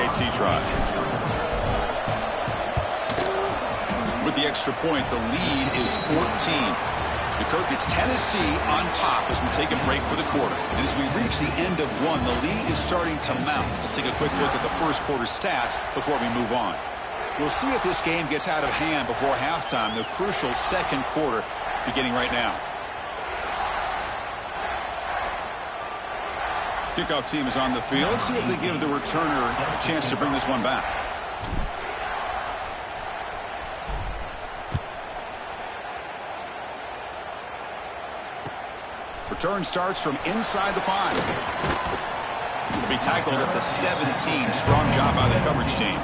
PAT try. With the extra point, the lead is 14. The Kirk gets Tennessee on top as we take a break for the quarter. And as we reach the end of one, the lead is starting to mount. Let's take a quick look at the first quarter stats before we move on. We'll see if this game gets out of hand before halftime, the crucial second quarter beginning right now. Kickoff team is on the field. Let's see if they give the returner a chance to bring this one back. Return starts from inside the 5. Will be tackled at the 17. Strong job by the coverage team.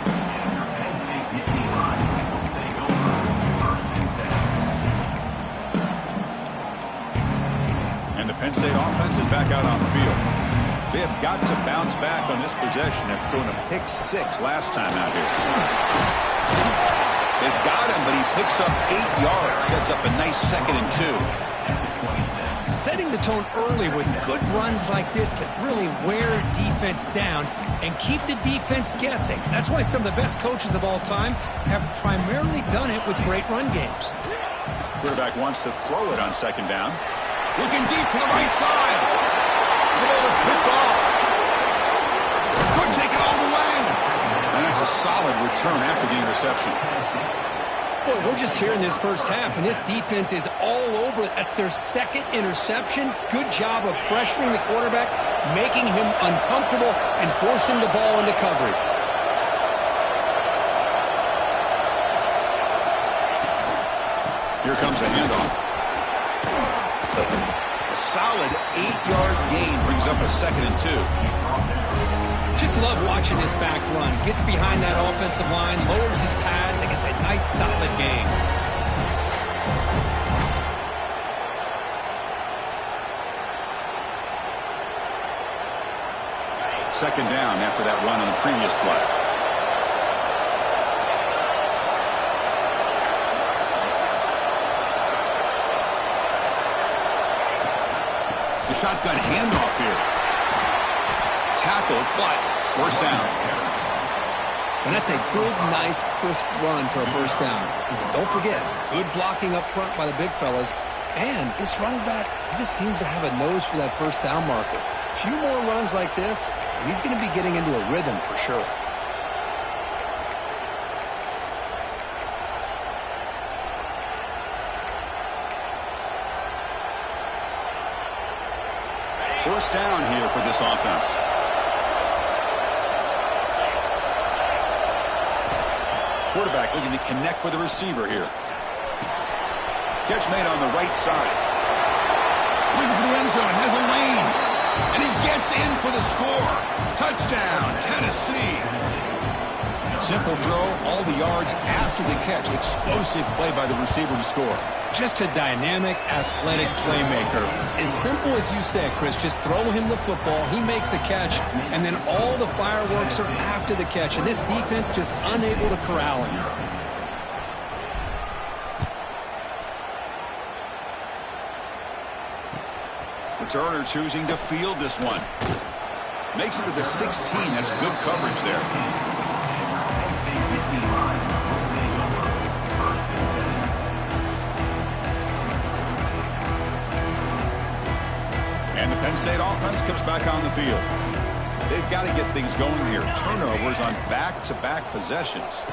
And the Penn State offense is back out on the field. They have got to bounce back on this possession after going to pick 6 last time out here. They've got him, but he picks up 8 yards. Sets up a nice 2nd and 2. Setting the tone early with good runs like this can really wear defense down and keep the defense guessing. That's why some of the best coaches of all time have primarily done it with great run games. Quarterback wants to throw it on 2nd down. Looking deep to the right side. The ball is picked off. Could take it all the way. And that's a solid return after the interception. Boy, we're just here in this first half, and this defense is all over it. That's their 2nd interception. Good job of pressuring the quarterback, making him uncomfortable, and forcing the ball into coverage. Here comes a handoff. A solid 8-yard gain brings up a 2nd and 2. Just love watching this back run. Gets behind that offensive line, lowers his pads, and gets a nice solid gain. Second down after that run on the previous play. The shotgun handoff here. Tackled, but first down. And that's a good, nice, crisp run for a first down. Don't forget, good blocking up front by the big fellas. And this running back, he just seems to have a nose for that first down marker. A few more runs like this, and he's going to be getting into a rhythm for sure. First down here for this offense. Quarterback looking to connect with the receiver here. Catch made on the right side. Looking for the end zone. Has a lane. And he gets in for the score. Touchdown, Tennessee. Simple throw, all the yards after the catch. Explosive play by the receiver to score. Just a dynamic, athletic playmaker. As simple as you said, Chris, just throw him the football, he makes a catch, and then all the fireworks are after the catch. And this defense just unable to corral him. Returner choosing to field this one. Makes it to the 16. That's good coverage there. And the Penn State offense comes back on the field. They've got to get things going here. Turnovers on back-to-back possessions.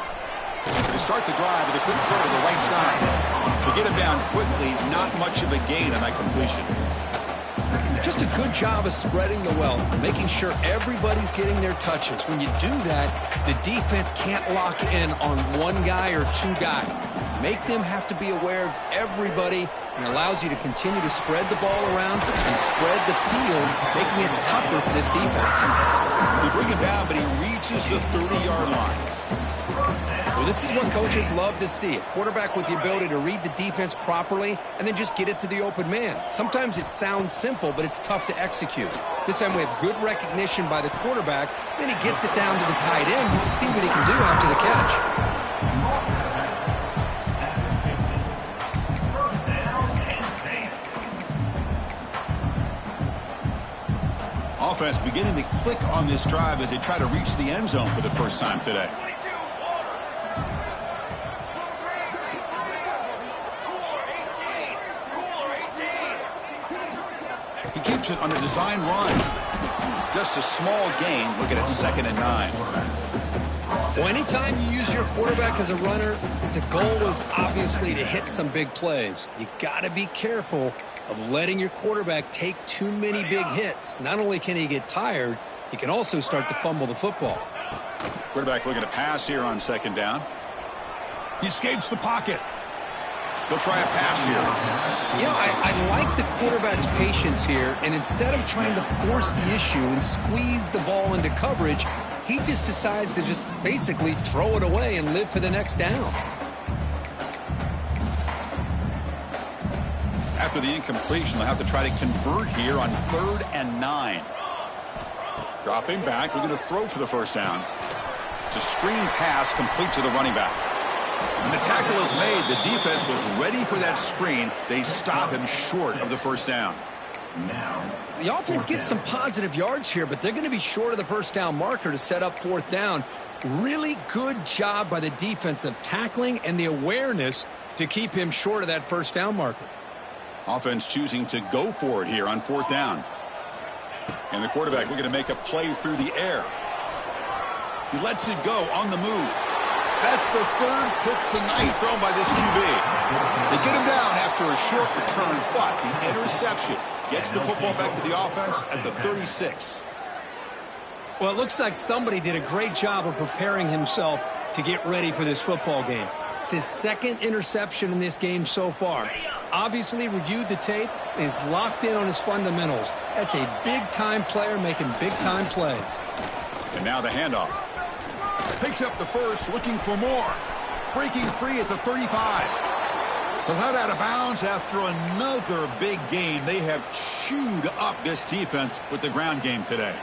To start the drive with a quick throw to the right side. To get him down quickly, not much of a gain on that completion. Just a good job of spreading the wealth, making sure everybody's getting their touches. When you do that, the defense can't lock in on one guy or two guys. Make them have to be aware of everybody, and allows you to continue to spread the ball around and spread the field, making it tougher for this defense. They bring him down, but he reaches the 30-yard line. Well, this is what coaches love to see. A quarterback with the ability to read the defense properly and then just get it to the open man. Sometimes it sounds simple, but it's tough to execute. This time we have good recognition by the quarterback. Then he gets it down to the tight end. You can see what he can do after the catch. offense beginning to click on this drive as they try to reach the end zone for the first time today. He keeps it on a design run. Just a small gain. Looking at 2nd and 9. Well, anytime you use your quarterback as a runner, the goal is obviously to hit some big plays. You got to be careful of letting your quarterback take too many big hits. Not only can he get tired, he can also start to fumble the football. Quarterback looking to pass here on 2nd down. He escapes the pocket. They'll try a pass here. Yeah, I like the quarterback's patience here, and instead of trying to force the issue and squeeze the ball into coverage, he just decides to just basically throw it away and live for the next down. After the incompletion, they'll have to try to convert here on 3rd and 9. Dropping back, we're going to throw for the first down. It's a screen pass complete to the running back. When the tackle is made, the defense was ready for that screen. They stop him short of the first down. The offense gets some positive yards here, but they're going to be short of the first down marker to set up 4th down. Really good job by the defense of tackling and the awareness to keep him short of that first down marker. Offense choosing to go for it here on 4th down. And the quarterback looking to make a play through the air. He lets it go on the move. That's the 3rd pick tonight thrown by this QB. They get him down after a short return, but the interception gets the football back to the offense at the 36. Well, it looks like somebody did a great job of preparing himself to get ready for this football game. It's his 2nd interception in this game so far. Obviously reviewed the tape and is locked in on his fundamentals. That's a big-time player making big-time plays. And now the handoff. Picks up the first, looking for more. Breaking free at the 35. They'll head out of bounds after another big gain. They have chewed up this defense with the ground game today.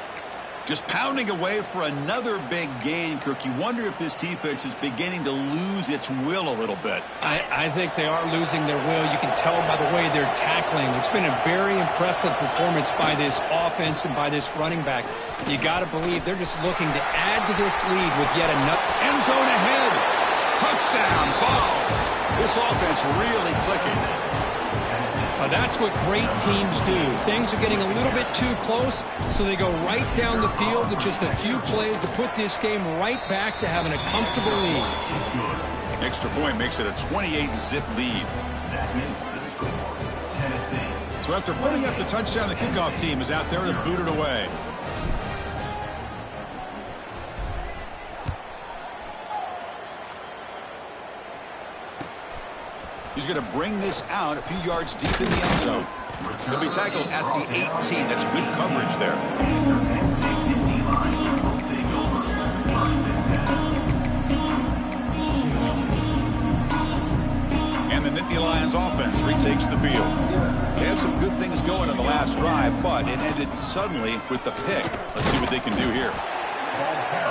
Just pounding away for another big gain, Kirk. You wonder if this defense is beginning to lose its will a little bit. I think they are losing their will. You can tell by the way they're tackling. It's been a very impressive performance by this offense and by this running back. You got to believe they're just looking to add to this lead with yet another. End zone ahead. Touchdown, Vols. This offense really clicking. That's what great teams do. Things are getting a little bit too close, so they go right down the field with just a few plays to put this game right back to having a comfortable lead. Extra point makes it a 28-zip lead. So after putting up the touchdown, the kickoff team is out there to boot it away. He's going to bring this out a few yards deep in the end zone. He'll be tackled at the 18. That's good coverage there. And the Nittany Lions offense retakes the field. They had some good things going on the last drive, but it ended suddenly with the pick. Let's see what they can do here.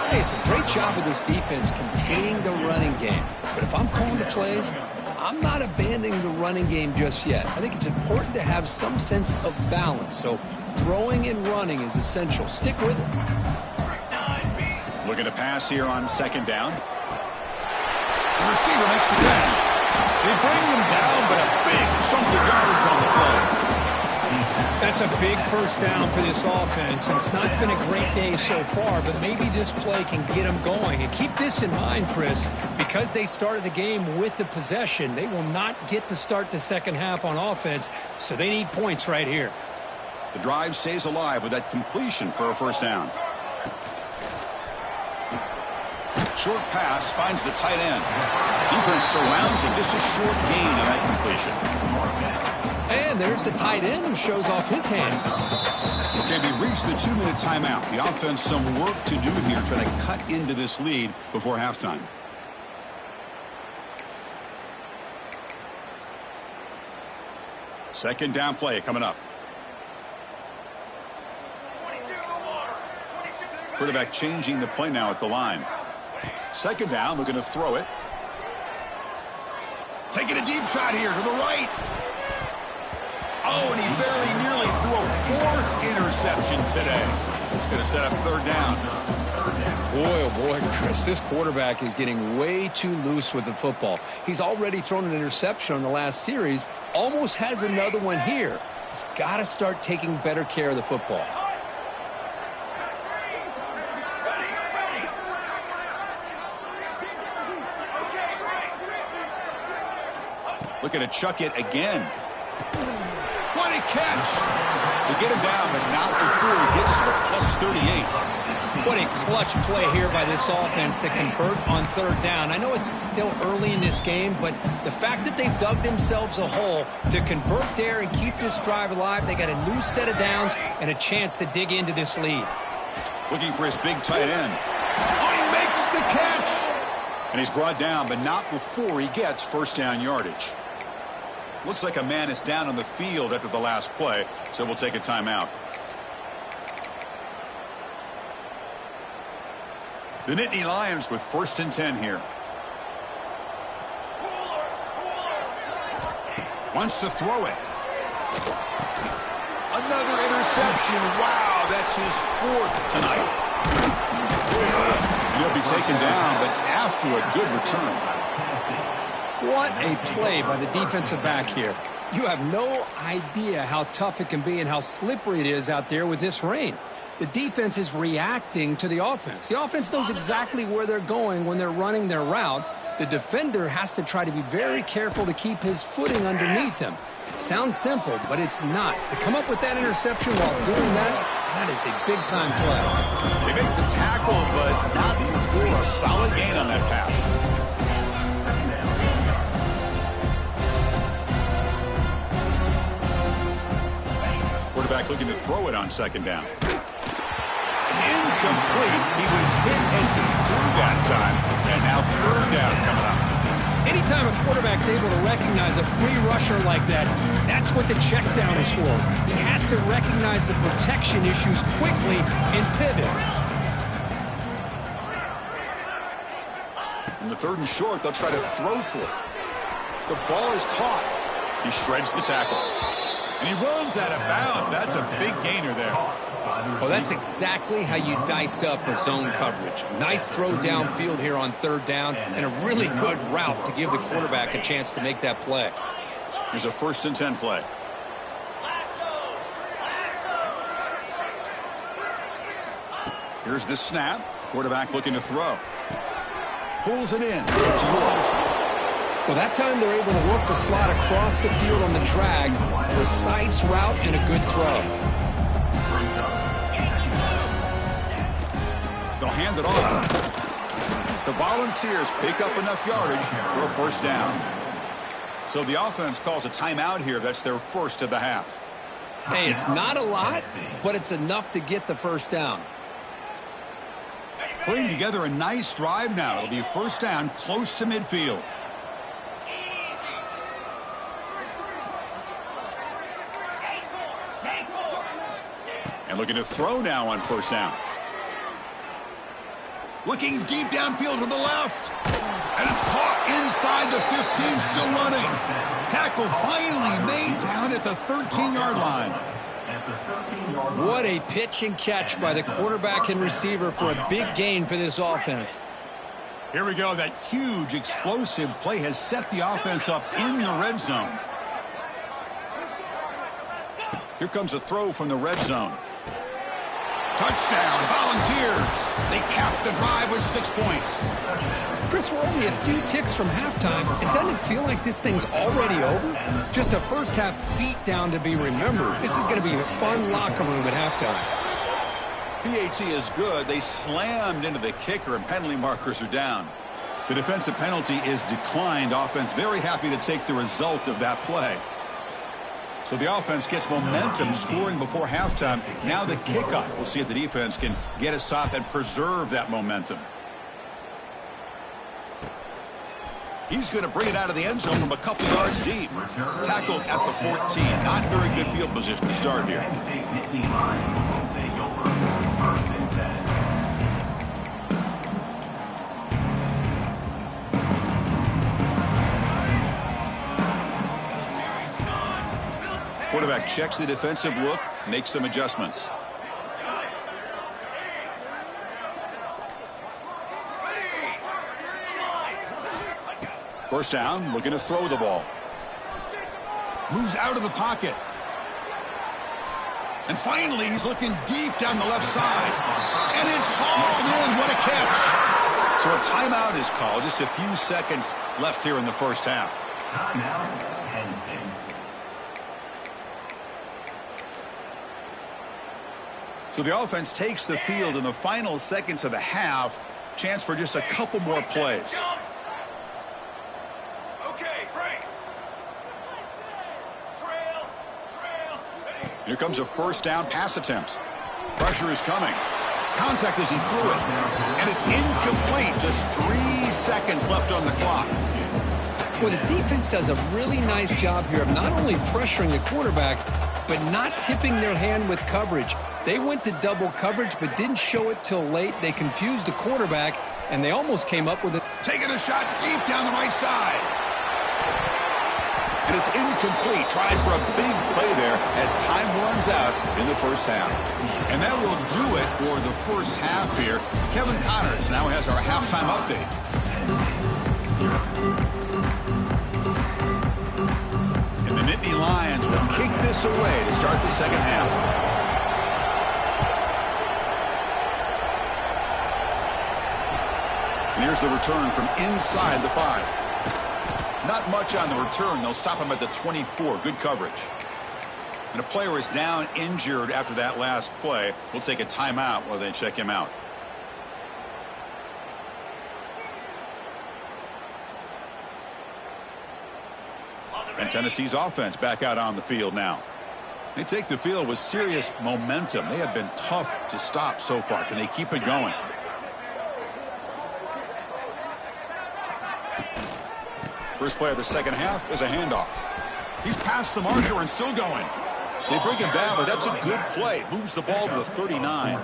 Hey, it's a great job of this defense containing the running game. But if I'm calling the plays, I'm not abandoning the running game just yet. I think it's important to have some sense of balance. So throwing and running is essential. Stick with it. Looking to pass here on 2nd down. The receiver makes the catch. They bring him down, but a big chunk of yards on the play. That's a big first down for this offense, and it's not been a great day so far, but maybe this play can get them going. And keep this in mind, Chris, because they started the game with the possession, they will not get to start the second half on offense, so they need points right here. The drive stays alive with that completion for a first down. Short pass finds the tight end. Defense surrounds him. Just a short gain on that completion. And there's the tight end who shows off his hands. Okay, we reached the 2-minute timeout. The offense some work to do here, trying to cut into this lead before halftime. Second down play coming up. Quarterback changing the play now at the line. 2nd down, looking to throw it. Taking a deep shot here to the right. Oh, and he very nearly threw a 4th interception today. Going to set up third down. Boy, oh boy, Chris, this quarterback is getting way too loose with the football. He's already thrown an interception on the last series, almost has another one here. He's got to start taking better care of the football. Looking to chuck it again. What a catch! They get him down, but not before he gets to the +38. What a clutch play here by this offense to convert on third down. I know it's still early in this game, but the fact that they've dug themselves a hole to convert there and keep this drive alive, they got a new set of downs and a chance to dig into this lead. Looking for his big tight end. Oh, he makes the catch! And he's brought down, but not before he gets first down yardage. Looks like a man is down on the field after the last play, so we'll take a timeout. The Nittany Lions with 1st and 10 here. Wants to throw it. Another interception. Wow, that's his 4th tonight. He'll be taken down, but after a good return. What a play by the defensive back here. You have no idea how tough it can be and how slippery it is out there with this rain. The defense is reacting to the offense. The offense knows exactly where they're going when they're running their route. The defender has to try to be very careful to keep his footing underneath him. Sounds simple, but it's not. To come up with that interception while doing that, that is a big-time play. They make the tackle, but not before a solid gain on that pass. Quarterback looking to throw it on 2nd down. It's incomplete. He was hit as he threw that time. And now 3rd down coming up. Anytime a quarterback's able to recognize a free rusher like that, that's what the check down is for. He has to recognize the protection issues quickly and pivot. In the 3rd and short, they'll try to throw for it. The ball is caught. He shreds the tackle. And he runs out of bounds. That's a big gainer there. Well, that's exactly how you dice up a zone coverage. Nice throw downfield here on 3rd down and a really good route to give the quarterback a chance to make that play. Here's a 1st and 10 play. Here's the snap. Quarterback looking to throw. Pulls it in. It's York. Well, that time they're able to work the slot across the field on the drag. Precise route and a good throw. They'll hand it off. The Volunteers pick up enough yardage for a 1st down. So the offense calls a timeout here. That's their 1st of the half. Hey, it's not a lot, but it's enough to get the 1st down. Putting together a nice drive now. It'll be a 1st down close to midfield. And looking to throw now on 1st down. Looking deep downfield to the left. And it's caught inside the 15, still running. Tackle finally made down at the 13-yard line. What a pitch and catch by the quarterback and receiver for a big gain for this offense. Here we go. That huge explosive play has set the offense up in the red zone. Here comes a throw from the red zone. Touchdown, Volunteers. They cap the drive with 6 points. Chris, we're only a few ticks from halftime. It doesn't feel like this thing's already over. Just a first half beatdown to be remembered. This is going to be a fun locker room at halftime. PAT is good. They slammed into the kicker and penalty markers are down. The defensive penalty is declined. Offense very happy to take the result of that play. So the offense gets momentum scoring before halftime. Now the kickoff. We'll see if the defense can get a stop and preserve that momentum. He's going to bring it out of the end zone from a couple yards deep. Tackled at the 14. Not very good field position to start here. Quarterback checks the defensive look, makes some adjustments. First down, looking to throw the ball. Moves out of the pocket. And finally, he's looking deep down the left side. And it's hauled in. What a catch. So a timeout is called. Just a few seconds left here in the first half. Timeout, Penn State. So the offense takes the field in the final seconds of the half. Chance for just a couple more plays. Okay, break. Trail. Here comes a first down pass attempt. Pressure is coming. Contact as he threw it. And it's incomplete. Just 3 seconds left on the clock. Well, the defense does a really nice job here of not only pressuring the quarterback, but not tipping their hand with coverage. They went to double coverage, but didn't show it till late. They confused the quarterback, and they almost came up with it. Taking a shot deep down the right side. And it's incomplete. Tried for a big play there as time runs out in the first half. And that will do it for the first half here. Kevin Connors now has our halftime update. And the Nittany Lions will kick this away to start the second half. And here's the return from inside the 5. Not much on the return. They'll stop him at the 24. Good coverage. And a player is down injured after that last play. We'll take a timeout while they check him out. And Tennessee's offense back out on the field now. They take the field with serious momentum. They have been tough to stop so far. Can they keep it going? First play of the second half is a handoff. He's past the marker and still going. They bring him down, but that's a good play. Moves the ball to the 39.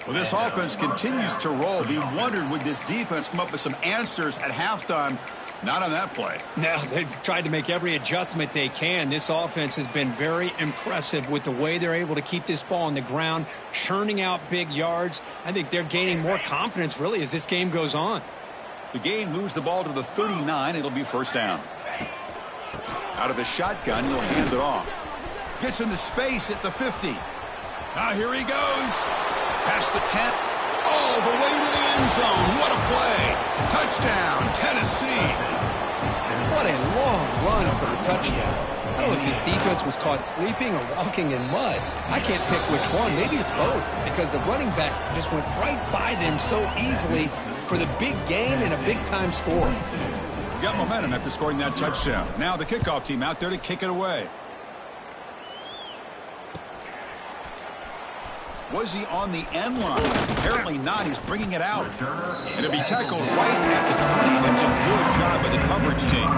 Well, this offense continues to roll. We wondered, would this defense come up with some answers at halftime? Not on that play. Now, they've tried to make every adjustment they can. This offense has been very impressive with the way they're able to keep this ball on the ground, churning out big yards. I think they're gaining more confidence, really, as this game goes on. The game moves the ball to the 39. It'll be first down. Out of the shotgun, he'll hand it off. Gets into space at the 50. Now here he goes. Past the 10. All the way to the end zone. What a play. Touchdown, Tennessee. What a long run for the touchdown. I don't know if his defense was caught sleeping or walking in mud. I can't pick which one. Maybe it's both, because the running back just went right by them so easily for the big game and a big-time score. Got momentum after scoring that touchdown. Now the kickoff team out there to kick it away. Was he on the end line? Apparently not. He's bringing it out. And it'll be tackled right at the 20. That's a good job by the coverage team.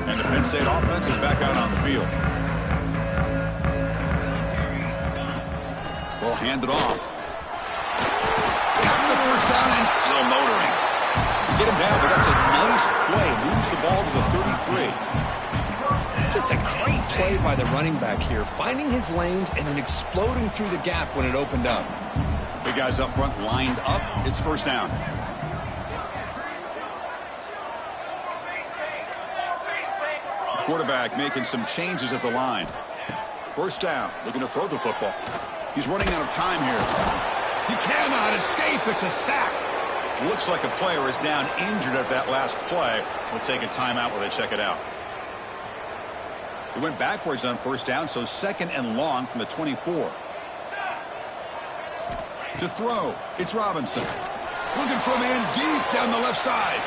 And the Penn State offense is back out on the field. Well, hand it off. Got the first down and still motoring. You get him down, but that's a nice play. Moves the ball to the 33. Just a great play by the running back here, finding his lanes and then exploding through the gap when it opened up. Big guys up front lined up. It's first down. Quarterback making some changes at the line. First down, looking to throw the football. He's running out of time here. He cannot escape. It's a sack. Looks like a player is down injured at that last play. We'll take a timeout while they check it out. He went backwards on first down, so second and long from the 24. To throw, it's Robinson. Looking for a man deep down the left side.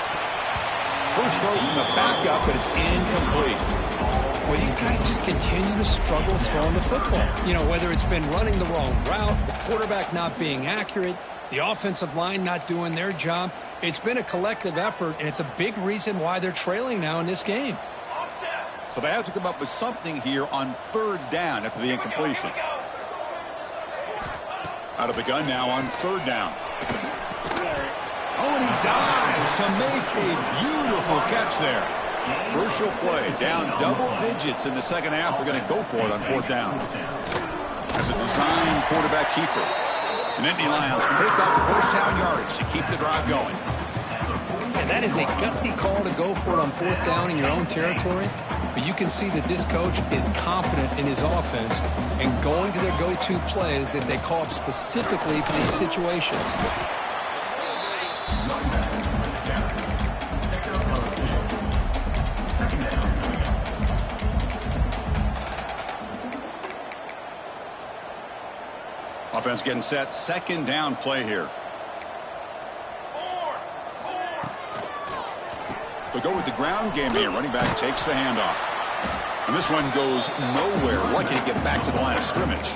First throw from the backup, but it's incomplete. Well, these guys just continue to struggle throwing the football. You know, whether it's been running the wrong route, the quarterback not being accurate, the offensive line not doing their job. It's been a collective effort, and it's a big reason why they're trailing now in this game. So they have to come up with something here on third down after the incompletion. Out of the gun now on third down. Oh, and he dives to make a beautiful catch there. Crucial play. Down double digits in the second half. They're going to go for it on fourth down. As a design quarterback keeper. The Nittany Lions pick up first down yardage to keep the drive going. Yeah, that is a gutsy call to go for it on fourth down in your own territory. But you can see that this coach is confident in his offense and going to their go-to plays that they call up specifically for these situations. Offense getting set. Second down play here. They'll go with the ground game here. Running back takes the handoff. And this one goes nowhere. Lucky to get back to the line of scrimmage.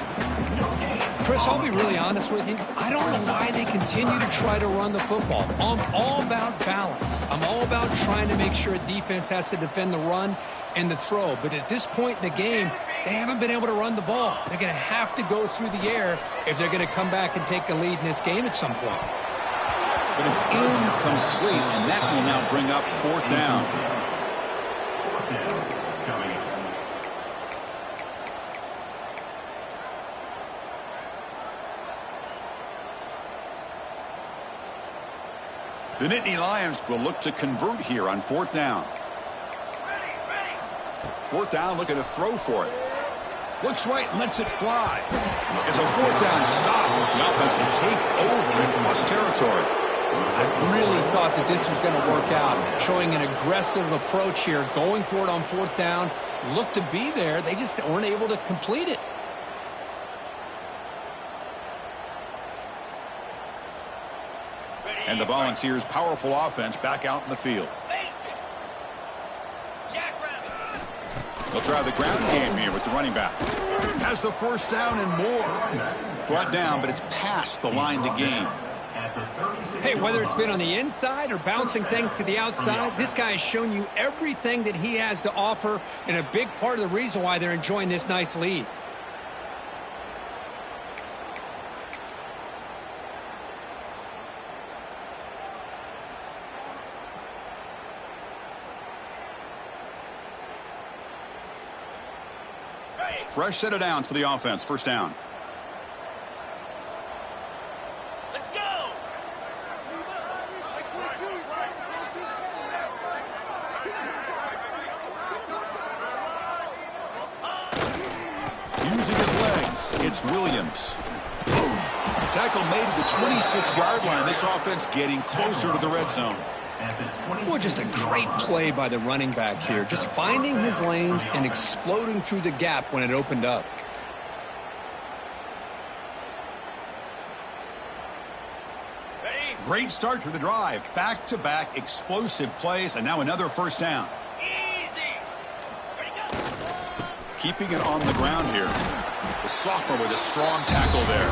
Chris, I'll be really honest with you. I don't know why they continue to try to run the football. I'm all about balance. I'm all about trying to make sure a defense has to defend the run and the throw. But at this point in the game, they haven't been able to run the ball. They're going to have to go through the air if they're going to come back and take the lead in this game at some point. But it's incomplete, and that will now bring up fourth down. The Nittany Lions will look to convert here on fourth down. Fourth down, looking to throw for it. Looks right and lets it fly. It's a fourth down stop. The offense will take over in plus territory. I really thought that this was going to work out, showing an aggressive approach here, going for it on fourth down. Looked to be there. They just weren't able to complete it. And the Volunteers' powerful offense back out in the field. They'll try the ground game here with the running back. Has the first down and more. Brought down, but it's past the line to gain. Hey, whether it's been on the inside or bouncing things to the outside, this guy has shown you everything that he has to offer, and a big part of the reason why they're enjoying this nice lead. Fresh set of downs for the offense. First down. Let's go. Using his legs, it's Williams. Tackle made at the 26-yard line. This offense getting closer to the red zone. Well, just a great play by the running back here. Just finding his lanes and exploding through the gap when it opened up. Great start to the drive. Back-to-back explosive plays, and now another first down. Easy. Ready, go. Keeping it on the ground here. The sophomore with a strong tackle there.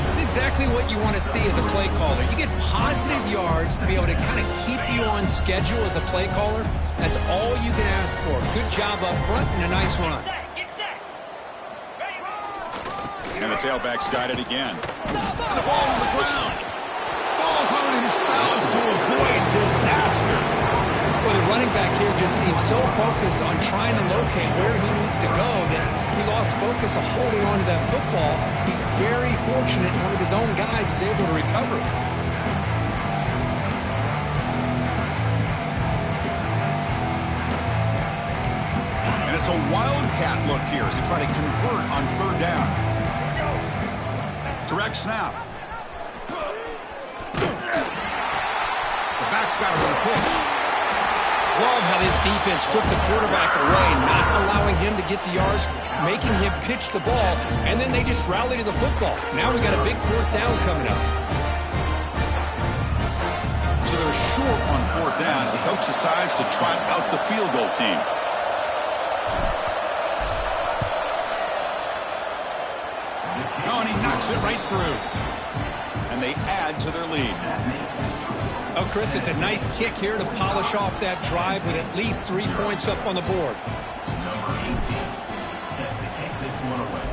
It's exactly what you want to see as a play caller. You get positive yards to be able to kind of keep you on schedule as a play caller. That's all you can ask for. Good job up front and a nice run. Get set. Ready. And the tailback's got it again. And the ball on the ground. Falls on himself to avoid disaster. Well, the running back here just seems so focused on trying to locate where he needs to go that he lost focus of holding on to that football. He's very fortunate one of his own guys is able to recover it. And it's a wildcat look here as they try to convert on third down. Direct snap. The back's got to run a pitch. Love how this defense took the quarterback away, not allowing him to get the yards, making him pitch the ball, and then they just rally to the football. Now we got a big fourth down coming up. So they're short on fourth down. The coach decides to trot out the field goal team. Oh, and he knocks it right through. And they add to their lead. Oh, Chris, it's a nice kick here to polish off that drive with at least 3 points up on the board. Number 18, set to kick this one away.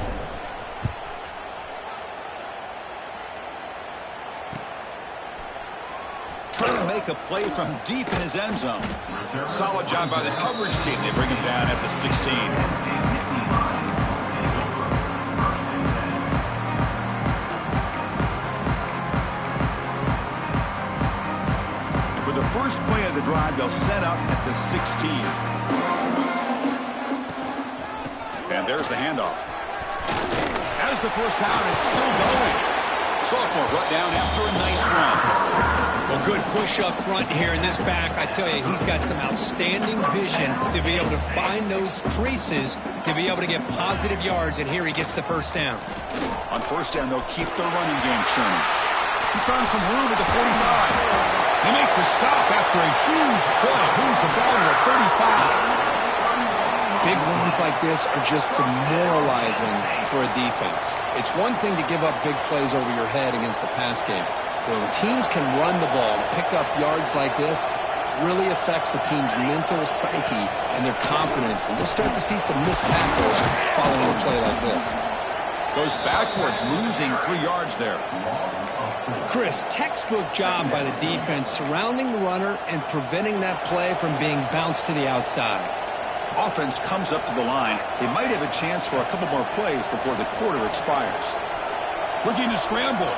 Trying to make a play from deep in his end zone. Solid job by the coverage team. They bring him down at the 16. first play of the drive, they'll set up at the 16. And there's the handoff. As the first down is still going. Sophomore brought down after a nice run. Well, good push up front here in this back. I tell you, he's got some outstanding vision to be able to find those creases to be able to get positive yards, and here he gets the first down. On first down, they'll keep the running game churning. He's found some room at the 45. They make the stop after a huge play. Moves the ball to the 35. Big runs like this are just demoralizing for a defense. It's one thing to give up big plays over your head against the pass game. When teams can run the ball, pick up yards like this, it really affects the team's mental psyche and their confidence. And you'll start to see some missed tackles following a play like this. Goes backwards, losing 3 yards there. Chris, textbook job by the defense surrounding the runner and preventing that play from being bounced to the outside. Offense comes up to the line. They might have a chance for a couple more plays before the quarter expires. Looking to scramble.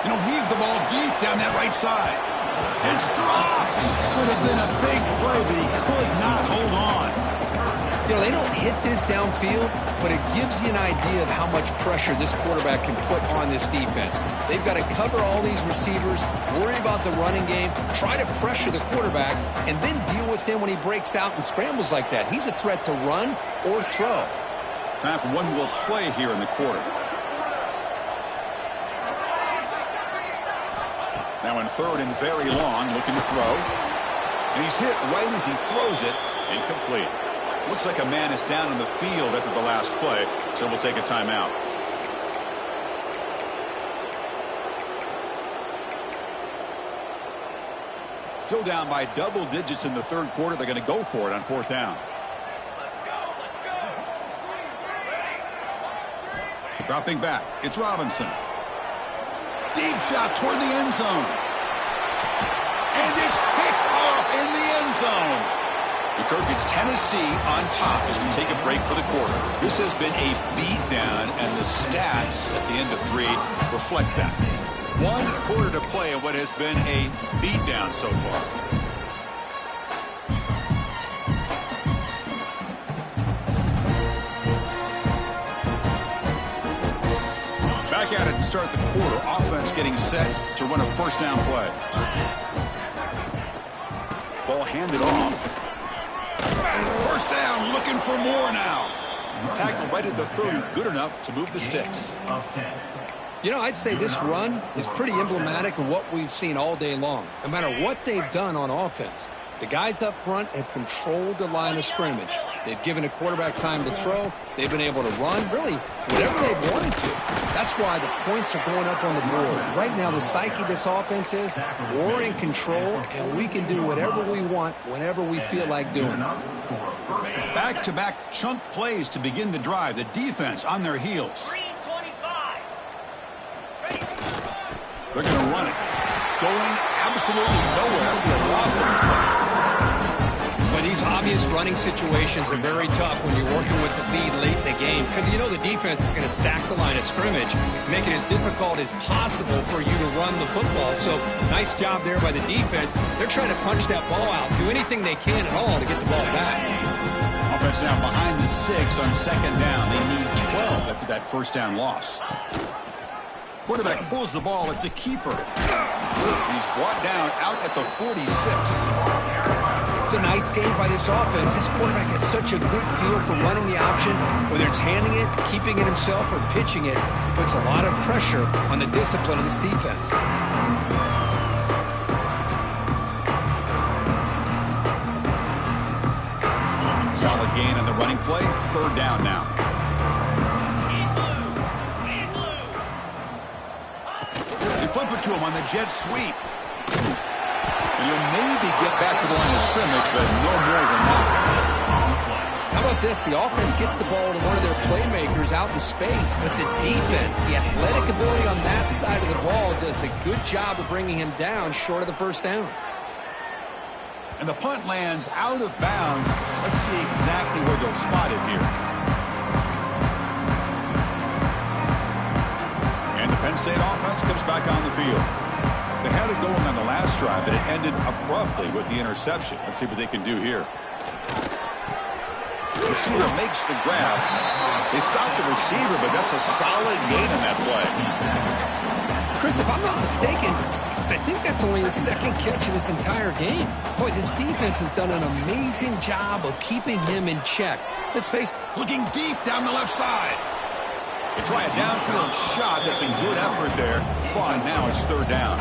And he'll heave the ball deep down that right side. It's dropped. Would have been a big play, but he could not hold on. They don't hit this downfield, but it gives you an idea of how much pressure this quarterback can put on this defense. They've got to cover all these receivers, worry about the running game, try to pressure the quarterback, and then deal with him when he breaks out and scrambles like that. He's a threat to run or throw. Time for one more play here in the quarter. Now in third and very long, looking to throw. And he's hit right as he throws it. Incomplete. Looks like a man is down on the field after the last play, so we'll take a timeout. Still down by double digits in the third quarter. They're going to go for it on fourth down. Dropping back, it's Robinson. Deep shot toward the end zone. And it's picked off in the end zone. Kirk, it's Tennessee on top as we take a break for the quarter. This has been a beatdown, and the stats at the end of 3 reflect that. 1 quarter to play in what has been a beatdown so far. Back at it to start the quarter. Offense getting set to run a first down play. Ball handed off. First down, looking for more now. Tackle right at the 30, good enough to move the sticks. I'd say this run is pretty emblematic of what we've seen all day long. No matter what they've done on offense, the guys up front have controlled the line of scrimmage. They've given a quarterback time to throw. They've been able to run, really, whatever they've wanted to. That's why the points are going up on the board. Right now, the psyche of this offense is we're in control, and we can do whatever we want whenever we feel like doing it. Back-to-back chunk plays to begin the drive. The defense on their heels. They're going to run it. Going absolutely nowhere. A loss of the play. But these obvious running situations are very tough when you're working with the lead late in the game because the defense is going to stack the line of scrimmage, make it as difficult as possible for you to run the football. So nice job there by the defense. They're trying to punch that ball out, do anything they can at all to get the ball back. Offense now behind the sticks on second down. They need 12 after that first down loss. Quarterback pulls the ball. It's a keeper. He's brought down out at the 46. It's a nice game by this offense. This quarterback has such a good feel for running the option. Whether it's handing it, keeping it himself, or pitching it, puts a lot of pressure on the discipline of this defense. Solid gain on the running play. Third down now. They flip it to him on the jet sweep. And he'll maybe get back to the line of scrimmage, but no more than that. How about this? The offense gets the ball to one of their playmakers out in space, but the defense, the athletic ability on that side of the ball does a good job of bringing him down short of the first down. And the punt lands out of bounds. Let's see exactly where they'll spot it here. And the Penn State offense comes back on the field. They had it going on the last drive, but it ended abruptly with the interception. Let's see what they can do here. Receiver makes the grab. They stopped the receiver, but that's a solid gain in that play. Chris, if I'm not mistaken, I think that's only the second catch of this entire game. Boy, this defense has done an amazing job of keeping him in check. Let's face it. Looking deep down the left side. They try a downfield shot. That's a good effort there. Well, now it's third down.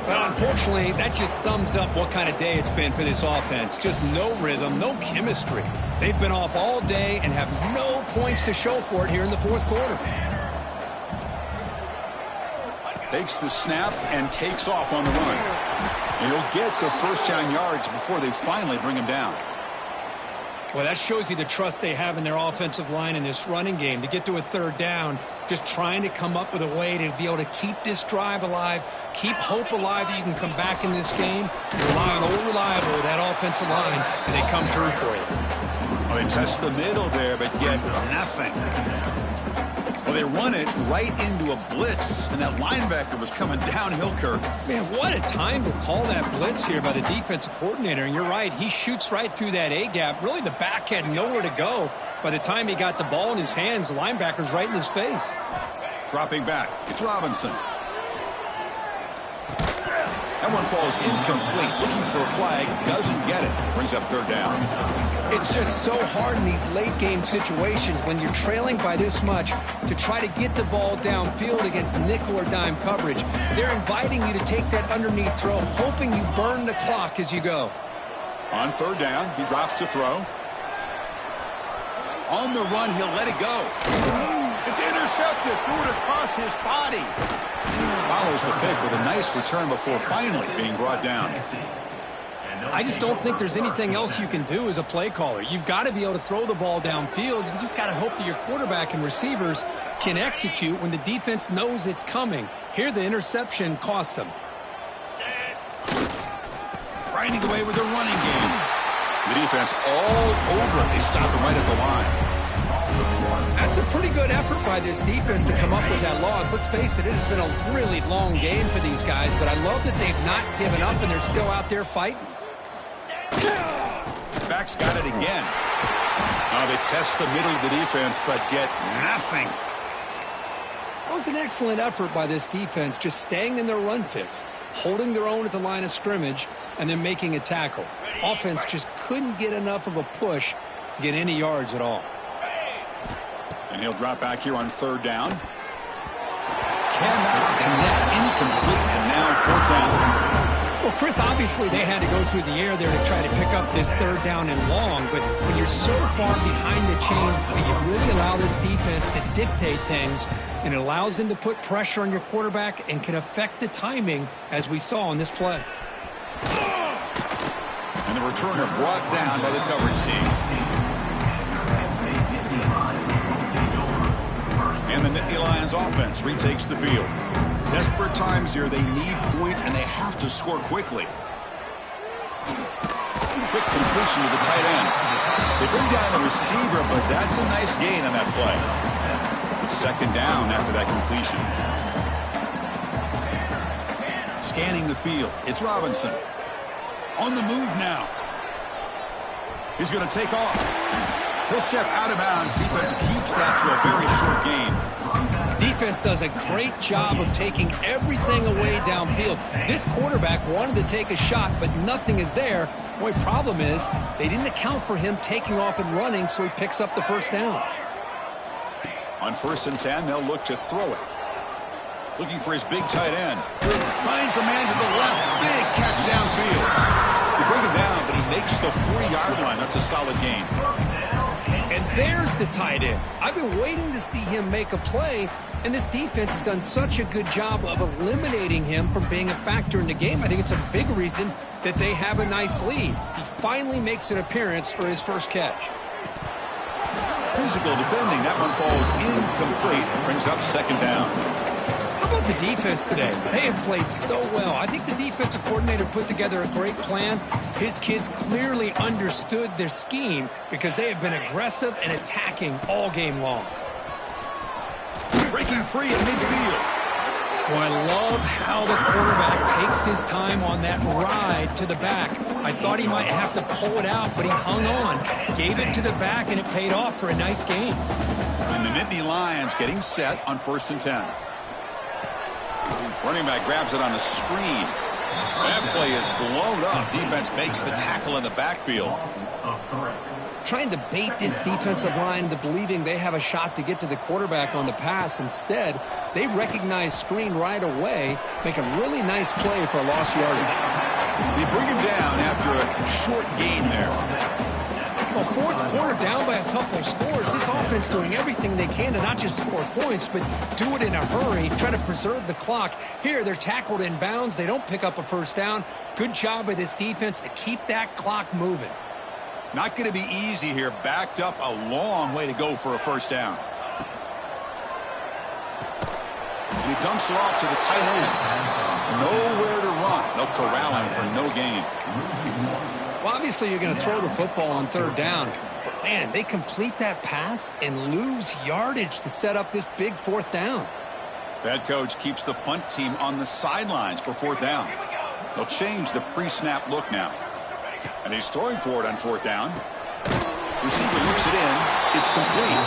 Well, unfortunately, that just sums up what kind of day it's been for this offense. Just no rhythm, no chemistry. They've been off all day and have no points to show for it here in the fourth quarter. Takes the snap and takes off on the run. And he'll get the first down yards before they finally bring him down. Well, that shows you the trust they have in their offensive line in this running game. To get to a third down, just trying to come up with a way to be able to keep this drive alive, keep hope alive that you can come back in this game. You rely on old reliable, that offensive line, and they come through for you. Well, they test the middle there, but get nothing. Well, they run it right into a blitz, and that linebacker was coming downhill, Kirk. Man, what a time to call that blitz here by the defensive coordinator. And you're right, he shoots right through that A-gap. Really, the back had nowhere to go. By the time he got the ball in his hands, the linebacker's right in his face. Dropping back, it's Robinson. That one falls incomplete. Looking for a flag, doesn't get it. Brings up third down. It's just so hard in these late-game situations when you're trailing by this much to try to get the ball downfield against nickel or dime coverage. They're inviting you to take that underneath throw, hoping you burn the clock as you go. On third down, he drops to throw. On the run, he'll let it go. It's intercepted. Threw it across his body. Follows the pick with a nice return before finally being brought down. I just don't think there's anything else you can do as a play caller. You've got to be able to throw the ball downfield. You just got to hope that your quarterback and receivers can execute when the defense knows it's coming. Here, the interception cost them. Grinding away with the running game. The defense all over it. They stop him right at the line. That's a pretty good effort by this defense to come up with that loss. Let's face it, it has been a really long game for these guys, but I love that they've not given up and they're still out there fighting. Back's got it again. They test the middle of the defense, but get nothing. That was an excellent effort by this defense, just staying in their run fits, holding their own at the line of scrimmage, and then making a tackle. Offense just couldn't get enough of a push to get any yards at all. And he'll drop back here on third down. Cannot connect, incomplete, and now fourth down. Well, Chris, obviously they had to go through the air there to try to pick up this third down and long, but when you're so far behind the chains, you really allow this defense to dictate things, and it allows them to put pressure on your quarterback and can affect the timing, as we saw on this play. And the returner brought down by the coverage team. And the Nittany Lions offense retakes the field. Desperate times here. They need points, and they have to score quickly. Quick completion to the tight end. They bring down the receiver, but that's a nice gain on that play. Second down after that completion. Scanning the field. It's Robinson. On the move now. He's going to take off. He'll step out of bounds. Defense keeps that to a very short gain. Defense does a great job of taking everything away downfield. This quarterback wanted to take a shot, but nothing is there. The only problem is they didn't account for him taking off and running, so he picks up the first down. On 1st and 10, they'll look to throw it. Looking for his big tight end. Finds a man to the left. Big catch downfield. They bring him down, but he makes the 4-yard line. That's a solid gain. And there's the tight end. I've been waiting to see him make a play, and this defense has done such a good job of eliminating him from being a factor in the game. I think it's a big reason that they have a nice lead. He finally makes an appearance for his first catch. Physical defending. That one falls incomplete. Brings up second down. How about the defense today? They have played so well. I think the defensive coordinator put together a great plan. His kids clearly understood their scheme because they have been aggressive and attacking all game long. Breaking free at midfield. Boy, I love how the quarterback takes his time on that ride to the back. I thought he might have to pull it out, but he hung on, gave it to the back, and it paid off for a nice gain. And the Nittany Lions getting set on 1st and 10. Running back grabs it on a screen. That play is blown up. Defense makes the tackle in the backfield. Trying to bait this defensive line into believing they have a shot to get to the quarterback on the pass. Instead, they recognize screen right away, make a really nice play for a lost yardage. They bring him down after a short gain there. Well, fourth quarter down by a couple of scores. This offense doing everything they can to not just score points, but do it in a hurry, try to preserve the clock. Here, they're tackled in bounds. They don't pick up a first down. Good job by this defense to keep that clock moving. Not going to be easy here. Backed up a long way to go for a first down. And he dumps it off to the tight end. Nowhere to run. They'll corral him for no gain. Well, obviously you're going to throw the football on 3rd down. But, man, they complete that pass and lose yardage to set up this big 4th down. Head coach keeps the punt team on the sidelines for 4th down. They'll change the pre-snap look now. And he's throwing for it on 4th down. Receiver looks it in. It's complete.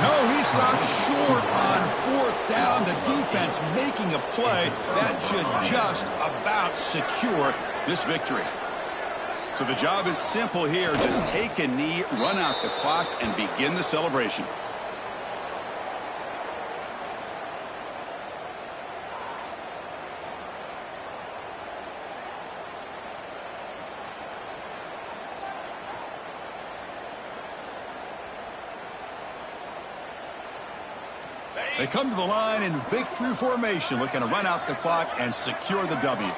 No, he stopped short on 4th down. The defense making a play that should just about secure this victory. So the job is simple here. Just take a knee, run out the clock, and begin the celebration. They come to the line in victory formation, looking to run out the clock and secure the W.